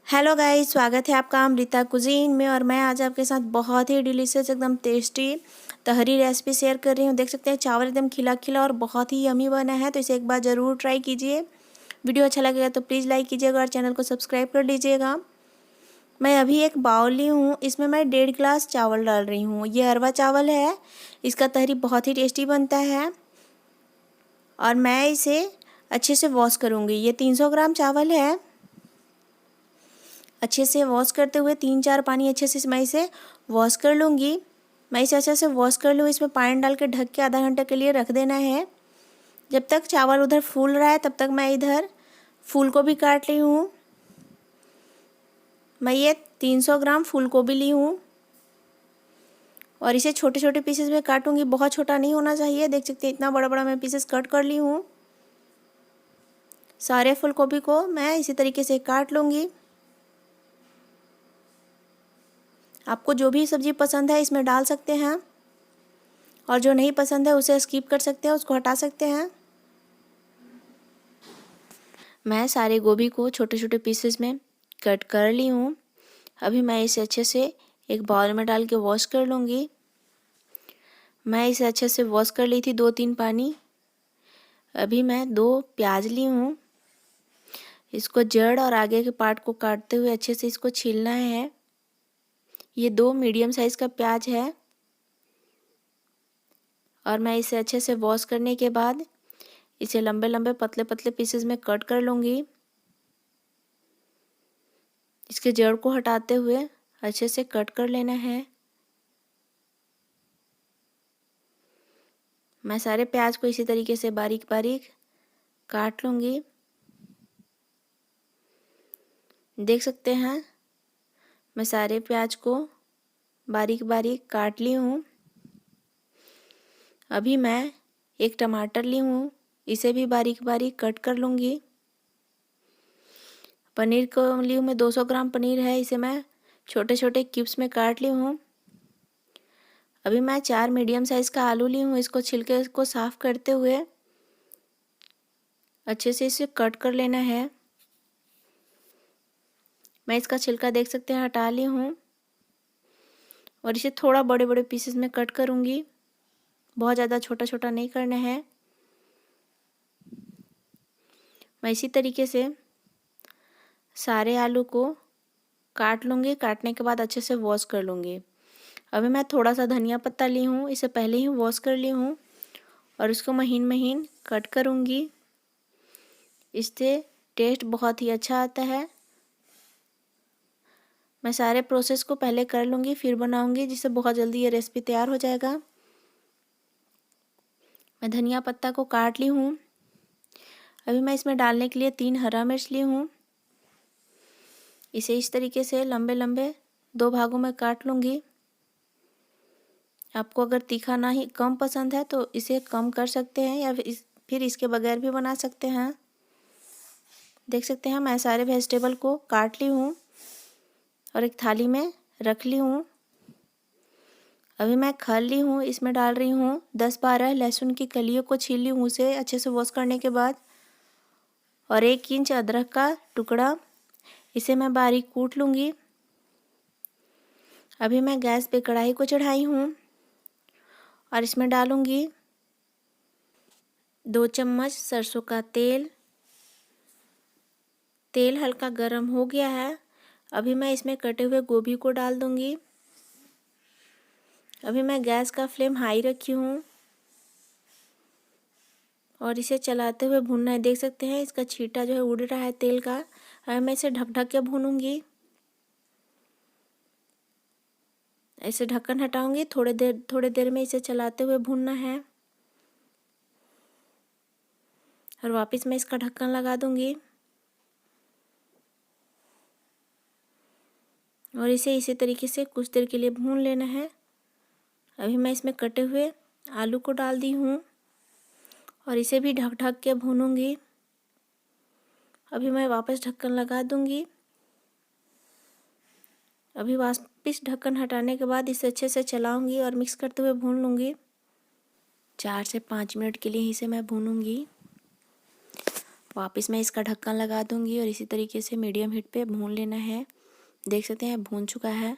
Hello guys, स्वागत है आपका अमृता कुजीन में। और मैं आज आपके साथ बहुत ही डिलीशियस एकदम टेस्टी तहरी रेसिपी शेयर कर रही हूँ। देख सकते हैं चावल एकदम खिला खिला और बहुत ही यमी बना है, तो इसे एक बार ज़रूर ट्राई कीजिए। वीडियो अच्छा लगेगा तो प्लीज़ लाइक कीजिएगा और चैनल को सब्सक्राइब कर लीजिएगा। मैं अभी एक बाउल ली हूँ, इसमें मैं 1.5 गिलास चावल डाल रही हूँ। ये अरवा चावल है, इसका तहरी बहुत ही टेस्टी बनता है। और मैं इसे अच्छे से वॉश करूँगी। ये 300 ग्राम चावल है। अच्छे से वॉश करते हुए 3-4 पानी अच्छे से मैं इसे वॉश कर लूँगी। मैं इसे अच्छे से वॉश कर लूँ। इसमें पानी डाल के ढक के आधा घंटे के लिए रख देना है। जब तक चावल उधर फूल रहा है तब तक मैं इधर फूल गोभी काट ली हूँ। मैं ये 300 ग्राम फूल गोभी ली हूँ और इसे छोटे छोटे पीसेस में काटूँगी। बहुत छोटा नहीं होना चाहिए। देख सकते हैं इतना बड़ा बड़ा मैं पीसेस कट कर ली हूँ। सारे फूल गोभी को मैं इसी तरीके से काट लूँगी। आपको जो भी सब्ज़ी पसंद है इसमें डाल सकते हैं, और जो नहीं पसंद है उसे स्किप कर सकते हैं, उसको हटा सकते हैं। मैं सारे गोभी को छोटे छोटे पीसेस में कट कर ली हूँ। अभी मैं इसे अच्छे से एक बाउल में डाल के वॉश कर लूँगी। मैं इसे अच्छे से वॉश कर ली थी 2-3 पानी। अभी मैं 2 प्याज ली हूँ। इसको जड़ और आगे के पार्ट को काटते हुए अच्छे से इसको छीलना है। ये 2 मीडियम साइज़ का प्याज है। और मैं इसे अच्छे से वॉश करने के बाद इसे लंबे लंबे पतले पतले पीसेस में कट कर लूँगी। इसके जड़ को हटाते हुए अच्छे से कट कर लेना है। मैं सारे प्याज को इसी तरीके से बारीक बारीक काट लूँगी। देख सकते हैं मैं सारे प्याज को बारीक बारीक काट ली हूँ। अभी मैं एक टमाटर ली हूँ, इसे भी बारीक बारीक कट कर लूँगी। पनीर को ली हूँ मैं 200 ग्राम पनीर है, इसे मैं छोटे छोटे क्यूब्स में काट ली हूँ। अभी मैं 4 मीडियम साइज़ का आलू ली हूँ, इसको छिलके को साफ़ करते हुए अच्छे से इसे कट कर लेना है। मैं इसका छिलका देख सकते हैं हटा ली हूँ और इसे थोड़ा बड़े बड़े पीसेस में कट करूँगी। बहुत ज़्यादा छोटा छोटा नहीं करना है। मैं इसी तरीके से सारे आलू को काट लूँगी। काटने के बाद अच्छे से वॉश कर लूँगी। अभी मैं थोड़ा सा धनिया पत्ता ली हूँ, इसे पहले ही वॉश कर ली हूँ और इसको महीन महीन कट करूँगी। इससे टेस्ट बहुत ही अच्छा आता है। मैं सारे प्रोसेस को पहले कर लूँगी फिर बनाऊँगी, जिससे बहुत जल्दी ये रेसिपी तैयार हो जाएगा। मैं धनिया पत्ता को काट ली हूँ। अभी मैं इसमें डालने के लिए 3 हरा मिर्च ली हूँ। इसे इस तरीके से लंबे लंबे 2 भागों में काट लूँगी। आपको अगर तीखा ना ही कम पसंद है तो इसे कम कर सकते हैं, या फिर इसके बगैर भी बना सकते हैं। देख सकते हैं मैं सारे वेजिटेबल को काट ली हूँ और एक थाली में रख ली हूँ। अभी मैं खल ली हूँ, इसमें डाल रही हूँ 10-12 लहसुन की कलियों को छील ली हूँ उसे अच्छे से वॉश करने के बाद, और 1 इंच अदरक का टुकड़ा, इसे मैं बारीक कूट लूँगी। अभी मैं गैस पे कढ़ाई को चढ़ाई हूँ और इसमें डालूँगी 2 चम्मच सरसों का तेल। तेल हल्का गर्म हो गया है। अभी मैं इसमें कटे हुए गोभी को डाल दूँगी। अभी मैं गैस का फ्लेम हाई रखी हूँ और इसे चलाते हुए भूनना है। देख सकते हैं इसका छींटा जो है उड़ रहा है तेल का। अभी मैं इसे ढक ढक के भूनूंगी। ऐसे ढक्कन हटाऊंगी, थोड़ी देर में इसे चलाते हुए भूनना है और वापस मैं इसका ढक्कन लगा दूंगी और इसे इसी तरीके से कुछ देर के लिए भून लेना है। अभी मैं इसमें कटे हुए आलू को डाल दी हूँ और इसे भी ढक ढक के भूनूंगी। अभी मैं वापस ढक्कन लगा दूंगी। अभी वापस ढक्कन हटाने के बाद इसे अच्छे से चलाऊंगी और मिक्स करते हुए भून लूँगी। 4 से 5 मिनट के लिए इसे मैं भूनूंगी। वापस मैं इसका ढक्कन लगा दूंगी और इसी तरीके से मीडियम हीट पे भून लेना है। देख सकते हैं भून चुका है।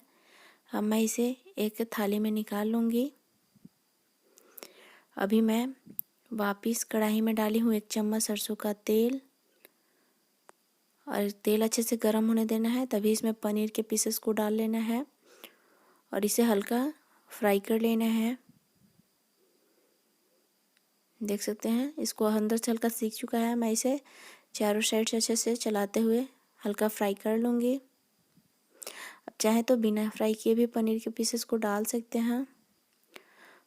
अब मैं इसे एक थाली में निकाल लूँगी। अभी मैं वापस कढ़ाई में डाली हूँ 1 चम्मच सरसों का तेल और तेल अच्छे से गर्म होने देना है। तभी इसमें पनीर के पीसेस को डाल लेना है और इसे हल्का फ्राई कर लेना है। देख सकते हैं इसको अंदर से हल्का सीख चुका है। मैं इसे चारों साइड से अच्छे से चलाते हुए हल्का फ्राई कर लूँगी। अब चाहे तो बिना फ्राई किए भी पनीर के पीसेस को डाल सकते हैं,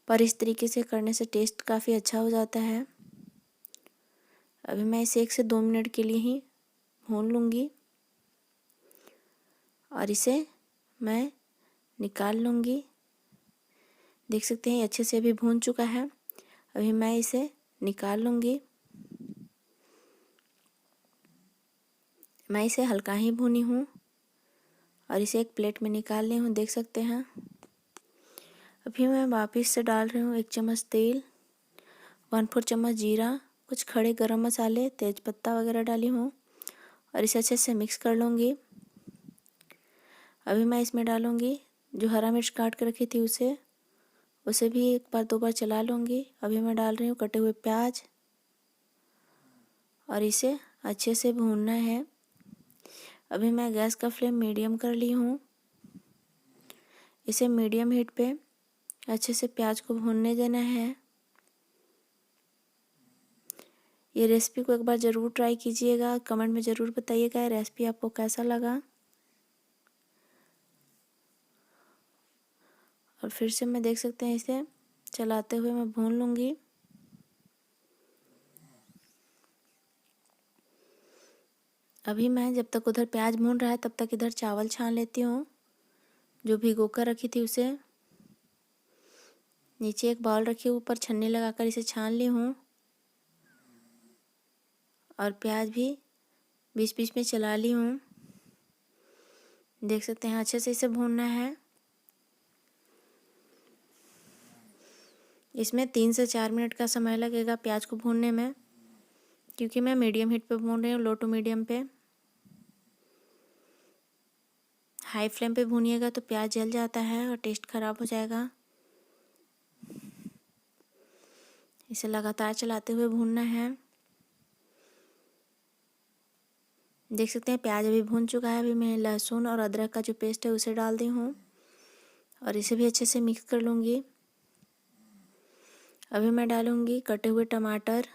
पर इस तरीके से करने से टेस्ट काफ़ी अच्छा हो जाता है। अभी मैं इसे 1 से 2 मिनट के लिए ही भून लूँगी और इसे मैं निकाल लूँगी। देख सकते हैं अच्छे से अभी भून चुका है। अभी मैं इसे निकाल लूँगी। मैं इसे हल्का ही भूनी हूँ और इसे एक प्लेट में निकाल ली हूँ। देख सकते हैं अभी मैं वापस से डाल रही हूँ 1 चम्मच तेल, 1/4 चम्मच जीरा, कुछ खड़े गरम मसाले, तेज़पत्ता वगैरह डाली हूँ और इसे अच्छे से मिक्स कर लूँगी। अभी मैं इसमें डालूँगी जो हरा मिर्च काट के रखी थी उसे भी 1 बार 2 बार चला लूँगी। अभी मैं डाल रही हूँ कटे हुए प्याज और इसे अच्छे से भूनना है। अभी मैं गैस का फ्लेम मीडियम कर ली हूँ। इसे मीडियम हीट पे अच्छे से प्याज को भूनने देना है। ये रेसिपी को एक बार ज़रूर ट्राई कीजिएगा। कमेंट में ज़रूर बताइएगा रेसिपी आपको कैसा लगा। और फिर से मैं देख सकते हैं इसे चलाते हुए मैं भून लूँगी। अभी मैं जब तक उधर प्याज भून रहा है तब तक इधर चावल छान लेती हूँ। जो भिगो कर रखी थी उसे नीचे एक बाउल रखी, ऊपर छन्नी लगाकर इसे छान ली हूँ और प्याज भी बीच बीच में चला ली हूँ। देख सकते हैं अच्छे से इसे भूनना है। इसमें 3 से 4 मिनट का समय लगेगा प्याज को भूनने में, क्योंकि मैं मीडियम हीट पे भून रही हूँ, लो टू मीडियम पे। हाई फ्लेम पे भूनिएगा तो प्याज जल जाता है और टेस्ट ख़राब हो जाएगा। इसे लगातार चलाते हुए भूनना है। देख सकते हैं प्याज अभी भून चुका है। अभी मैं लहसुन और अदरक का जो पेस्ट है उसे डाल दी हूँ और इसे भी अच्छे से मिक्स कर लूँगी। अभी मैं डालूँगी कटे हुए टमाटर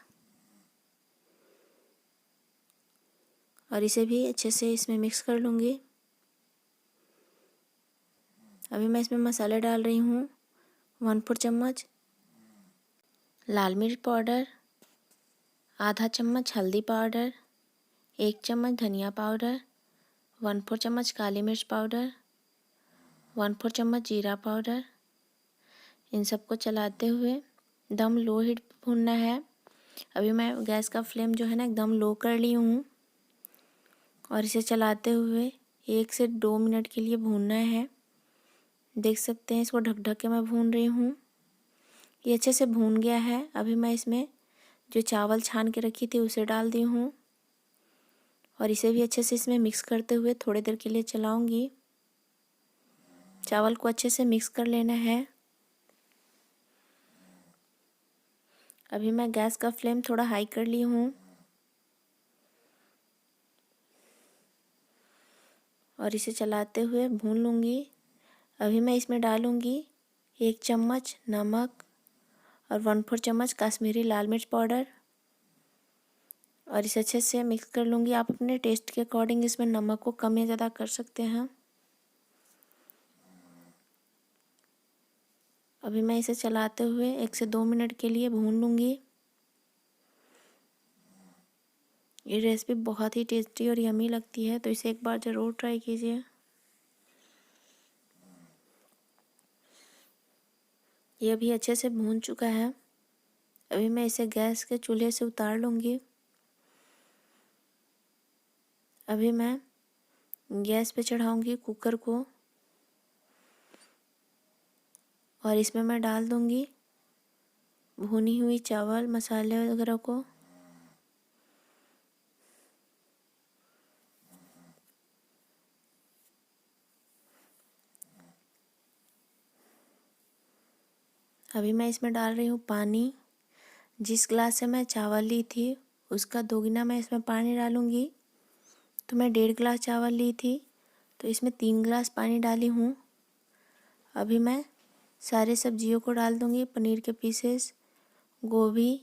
और इसे भी अच्छे से इसमें मिक्स कर लूँगी। अभी मैं इसमें मसाले डाल रही हूँ 1/4 चम्मच लाल मिर्च पाउडर, आधा चम्मच हल्दी पाउडर, 1 चम्मच धनिया पाउडर, 1/4 चम्मच काली मिर्च पाउडर, 1/4 चम्मच जीरा पाउडर। इन सबको चलाते हुए दम लो हीट पे भूनना है। अभी मैं गैस का फ्लेम जो है ना एकदम लो कर ली हूँ और इसे चलाते हुए 1 से 2 मिनट के लिए भूनना है। देख सकते हैं इसको ढक ढक के मैं भून रही हूँ। ये अच्छे से भून गया है। अभी मैं इसमें जो चावल छान के रखी थी उसे डाल दी हूँ और इसे भी अच्छे से इसमें मिक्स करते हुए थोड़ी देर के लिए चलाऊँगी। चावल को अच्छे से मिक्स कर लेना है। अभी मैं गैस का फ्लेम थोड़ा हाई कर ली हूँ और इसे चलाते हुए भून लूँगी। अभी मैं इसमें डालूँगी 1 चम्मच नमक और 1/4 चम्मच कश्मीरी लाल मिर्च पाउडर और इसे अच्छे से मिक्स कर लूँगी। आप अपने टेस्ट के अकॉर्डिंग इसमें नमक को कम या ज़्यादा कर सकते हैं। अभी मैं इसे चलाते हुए 1 से 2 मिनट के लिए भून लूँगी। ये रेसिपी बहुत ही टेस्टी और यमी लगती है, तो इसे एक बार ज़रूर ट्राई कीजिए। ये अभी अच्छे से भून चुका है। अभी मैं इसे गैस के चूल्हे से उतार लूँगी। अभी मैं गैस पे चढ़ाऊँगी कुकर को और इसमें मैं डाल दूँगी भुनी हुई चावल मसाले वगैरह को अभी मैं इसमें डाल रही हूँ पानी। जिस ग्लास से मैं चावल ली थी उसका 2 गुना मैं इसमें पानी डालूँगी। तो मैं 1.5 गिलास चावल ली थी तो इसमें 3 गिलास पानी डाली हूँ। अभी मैं सारे सब्जियों को डाल दूँगी। पनीर के पीसेस, गोभी,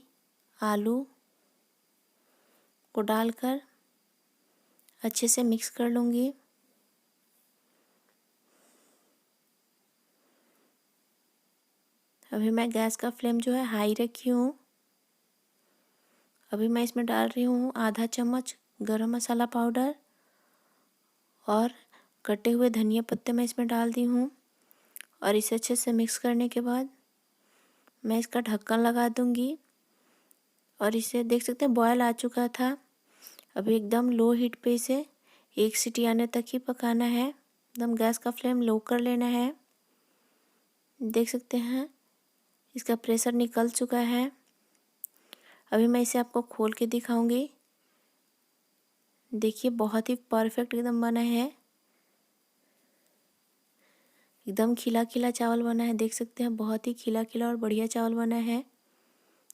आलू को डालकर अच्छे से मिक्स कर लूँगी। अभी मैं गैस का फ्लेम जो है हाई रखी हूँ। अभी मैं इसमें डाल रही हूँ आधा चम्मच गरम मसाला पाउडर और कटे हुए धनिया पत्ते मैं इसमें डाल दी हूँ। और इसे अच्छे से मिक्स करने के बाद मैं इसका ढक्कन लगा दूँगी। और इसे देख सकते हैं बॉयल आ चुका था। अभी एकदम लो हीट पे इसे 1 सीटी आने तक ही पकाना है। एकदम गैस का फ्लेम लो कर लेना है। देख सकते हैं इसका प्रेशर निकल चुका है। अभी मैं इसे आपको खोल के दिखाऊंगी। देखिए बहुत ही परफेक्ट एकदम बना है। एकदम खिला खिला चावल बना है। देख सकते हैं बहुत ही खिला खिला और बढ़िया चावल बना है।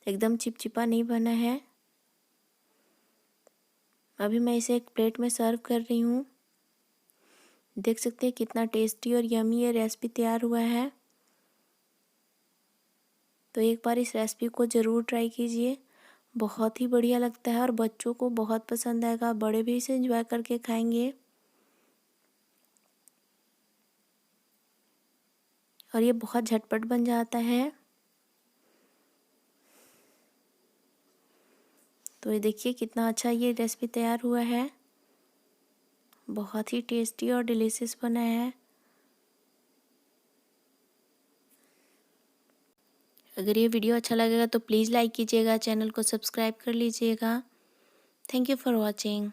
एकदम चिपचिपा नहीं बना है। अभी मैं इसे एक प्लेट में सर्व कर रही हूँ। देख सकते हैं कितना टेस्टी और यमी ये रेसिपी तैयार हुआ है। तो एक बार इस रेसिपी को ज़रूर ट्राई कीजिए। बहुत ही बढ़िया लगता है और बच्चों को बहुत पसंद आएगा। बड़े भी इसे एंजॉय करके खाएंगे। और ये बहुत झटपट बन जाता है। तो ये देखिए कितना अच्छा ये रेसिपी तैयार हुआ है। बहुत ही टेस्टी और डिलीशियस बना है। अगर ये वीडियो अच्छा लगेगा तो प्लीज़ लाइक कीजिएगा, चैनल को सब्सक्राइब कर लीजिएगा। Thank you for watching.